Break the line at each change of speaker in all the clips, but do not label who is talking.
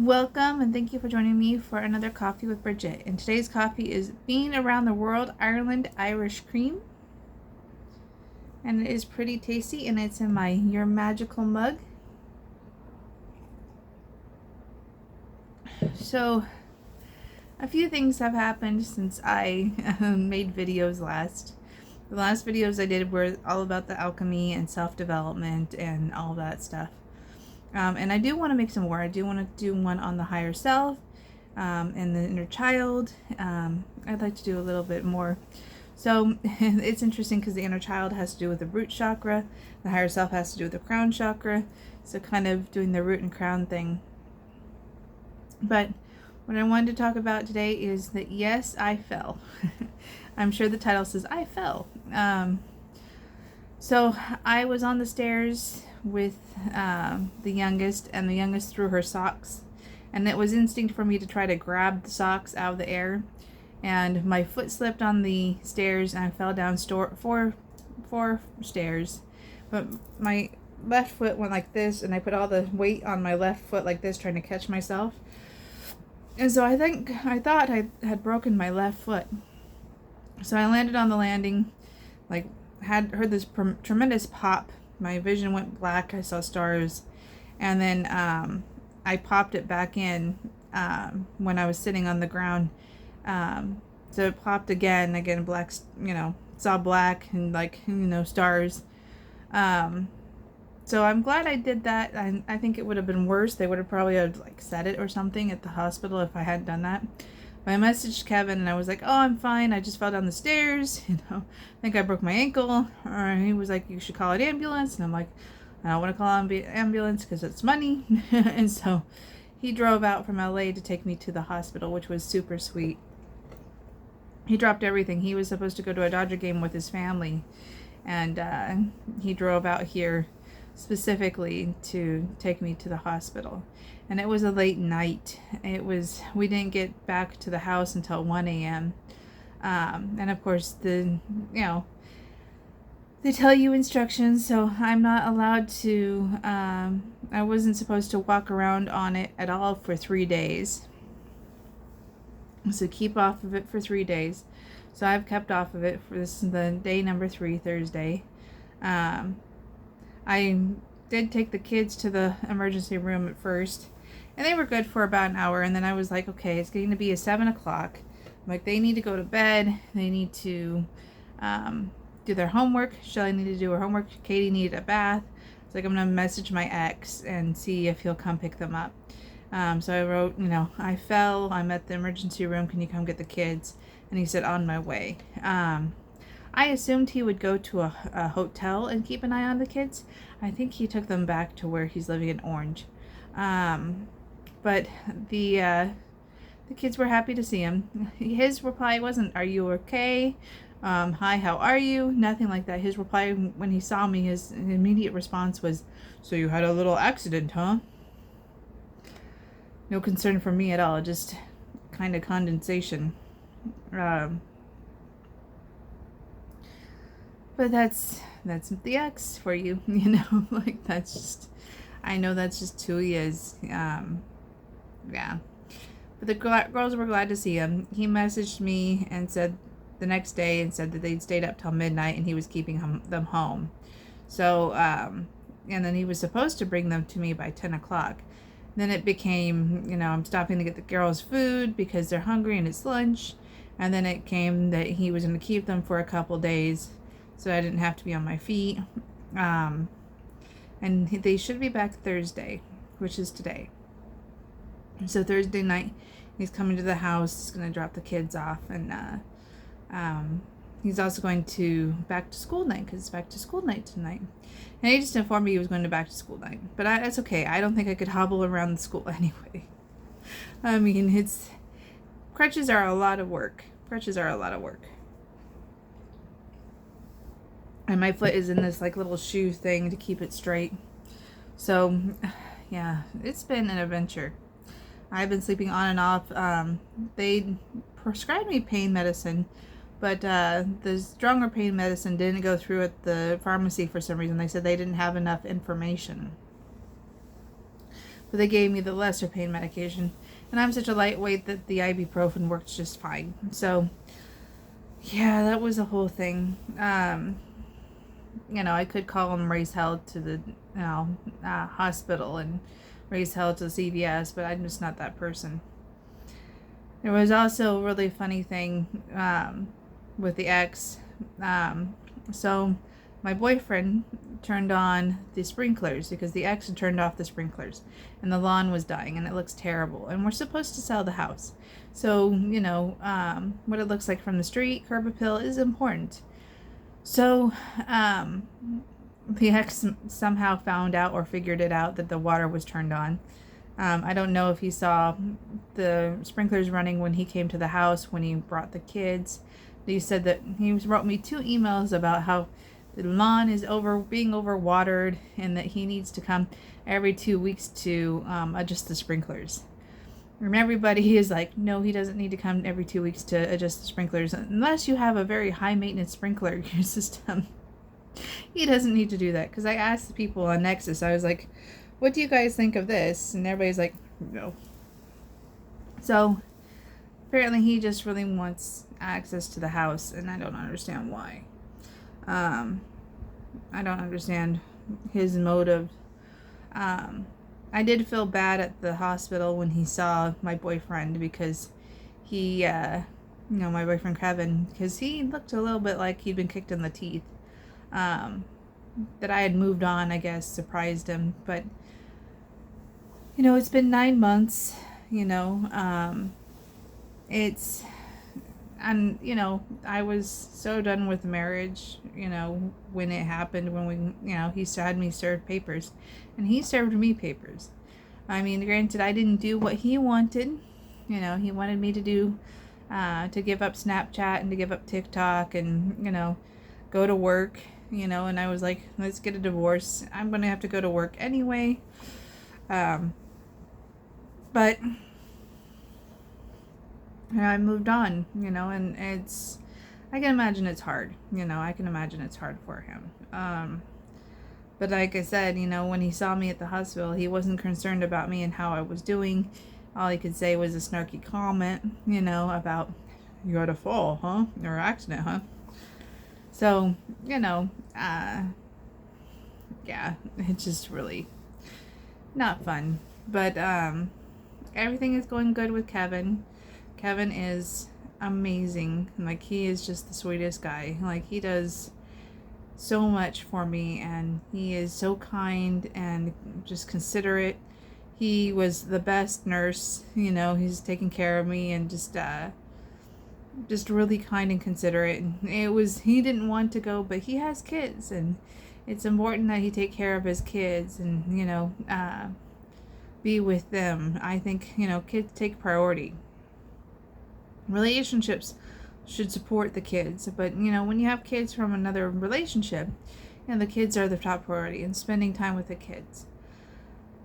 Welcome and thank you for joining me for another coffee with Bridget. And today's coffee is Bean Around the World Ireland Irish Cream. And it is pretty tasty and it's in my Your Magical mug. So a few things have happened since I made videos last. The last videos I did were all about the alchemy and self-development and all that stuff. And I do want to make some more. I do want to do one on the higher self and the inner child. I'd like to do a little bit more. So it's interesting because the inner child has to do with the root chakra. The higher self has to do with the crown chakra. So kind of doing the root and crown thing. But what I wanted to talk about today is that yes, I fell. I'm sure the title says I fell. So I was on the stairs with the youngest, and the youngest threw her socks, and it was instinct for me to try to grab the socks out of the air, and my foot slipped on the stairs and I fell down four stairs, but my left foot went like this, and I put all the weight on my left foot like this, trying to catch myself, and so I thought I had broken my left foot. So I landed on the landing, like heard this tremendous pop. My vision went black. I saw stars, and then I popped it back in when I was sitting on the ground. So it popped again, black. Saw black and stars. So I'm glad I did that. I think it would have been worse. They would have probably said it or something at the hospital if I hadn't done that. I messaged Kevin and I was like, oh, I'm fine. I just fell down the stairs. I think I broke my ankle. Or he was like, you should call an ambulance. And I'm like, I don't want to call an ambulance because it's money. And so he drove out from LA to take me to the hospital, which was super sweet. He dropped everything. He was supposed to go to a Dodger game with his family. And he drove out here specifically to take me to the hospital. And it was a late night. We didn't get back to the house until 1 a.m. And of course they tell you instructions, so I'm not allowed to, I wasn't supposed to walk around on it at all for 3 days. So keep off of it for 3 days. So I've kept off of it this is the day number 3, Thursday. I did take the kids to the emergency room at first, and they were good for about an hour, and then I was like, okay, it's getting to be 7 o'clock. They need to go to bed. They need to do their homework. Shelly needed to do her homework. Katie needed a bath. It's like, I'm going to message my ex and see if he'll come pick them up. So I wrote, I fell. I'm at the emergency room. Can you come get the kids? And he said, on my way. I assumed he would go to a hotel and keep an eye on the kids. I think he took them back to where he's living in Orange. But the kids were happy to see him. His reply wasn't, are you okay? Hi, how are you? Nothing like that. His reply when he saw me, his immediate response was, so you had a little accident, huh? No concern for me at all, just kind of condensation. But that's the ex for you, that's just, I know that's just who he is. Yeah. But the girls were glad to see him. He messaged me and said the next day and said that they'd stayed up till midnight and he was keeping them home. So, and then he was supposed to bring them to me by 10 o'clock. Then it became, I'm stopping to get the girls food because they're hungry and it's lunch. And then it came that he was going to keep them for a couple days, so I didn't have to be on my feet. And they should be back Thursday, which is today. So Thursday night, he's coming to the house. He's going to drop the kids off. And he's also going to back to school night, because it's back to school night tonight. And he just informed me he was going to back to school night. But that's okay. I don't think I could hobble around the school anyway. I mean, crutches are a lot of work. And my foot is in this little shoe thing to keep it straight. So, yeah, it's been an adventure. I've been sleeping on and off. They prescribed me pain medicine, but the stronger pain medicine didn't go through at the pharmacy for some reason. They said they didn't have enough information. but they gave me the lesser pain medication. And I'm such a lightweight that the ibuprofen works just fine. So, yeah, that was the whole thing. I could call them raise hell to the hospital and raise hell to CVS, but I'm just not that person. There was also a really funny thing with the ex. So my boyfriend turned on the sprinklers because the ex had turned off the sprinklers and the lawn was dying and it looks terrible. And we're supposed to sell the house. So, what it looks like from the street, curb appeal is important. So, the ex somehow found out or figured it out that the water was turned on. I don't know if he saw the sprinklers running when he came to the house, when he brought the kids. He said that he wrote me 2 emails about how the lawn is being overwatered and that he needs to come every 2 weeks to adjust the sprinklers. And everybody is like, no, he doesn't need to come every 2 weeks to adjust the sprinklers unless you have a very high maintenance sprinkler system. He doesn't need to do that. Because I asked the people on Nexus, I was like, what do you guys think of this? And everybody's like, no. So apparently he just really wants access to the house, and I don't understand why. I don't understand his motive. I did feel bad at the hospital when he saw my boyfriend because he, my boyfriend Kevin, because he looked a little bit like he'd been kicked in the teeth. That I had moved on, I guess, surprised him. But, it's been 9 months, I was so done with marriage, when it happened, when he had me serve papers, and he served me papers. I mean, granted, I didn't do what he wanted. He wanted me to do, to give up Snapchat and to give up TikTok and, go to work, and I was like, let's get a divorce. I'm going to have to go to work anyway. But I moved on, and I can imagine it's hard, I can imagine it's hard for him. But like I said, when he saw me at the hospital, he wasn't concerned about me and how I was doing. All he could say was a snarky comment, about, you had a fall, huh? Or accident, huh? So, yeah, it's just really not fun. But, everything is going good with Kevin. Kevin is amazing. Like, he is just the sweetest guy. Like, he does so much for me, and he is so kind and just considerate. He was the best nurse, he's taking care of me and just really kind and considerate. He didn't want to go, but he has kids, and it's important that he take care of his kids and, be with them. I think, kids take priority. Relationships should support the kids, but when you have kids from another relationship, the kids are the top priority, and spending time with the kids.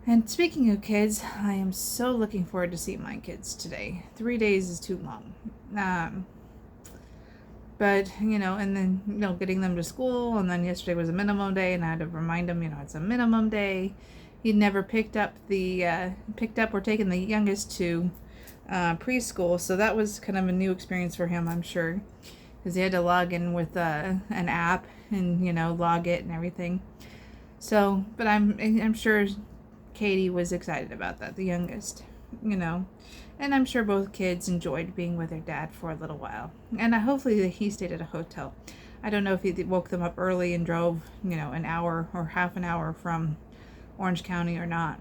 And speaking of kids, I am so looking forward to seeing my kids today. 3 days is too long. But, and then, getting them to school, and then yesterday was a minimum day, and I had to remind him, it's a minimum day. He'd never picked up or taken the youngest to preschool, so that was kind of a new experience for him, I'm sure, because he had to log in with an app and log it and everything. So, but I'm sure Katie was excited about that, the youngest, and I'm sure both kids enjoyed being with their dad for a little while, and hopefully he stayed at a hotel. I don't know if he woke them up early and drove an hour or half an hour from Orange County or not,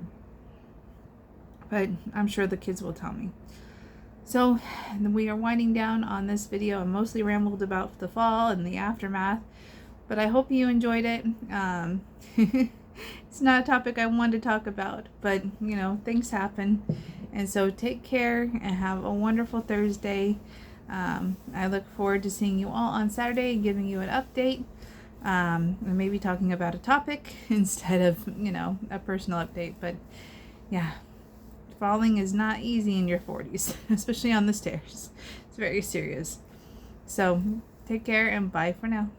but I'm sure the kids will tell me. So we are winding down on this video. I mostly rambled about the fall and the aftermath, but I hope you enjoyed it. It's not a topic I wanted to talk about, but things happen, and so take care and have a wonderful Thursday. I look forward to seeing you all on Saturday and giving you an update, and maybe talking about a topic instead of a personal update. But yeah, falling is not easy in your 40s, especially on the stairs. It's very serious. So take care and bye for now.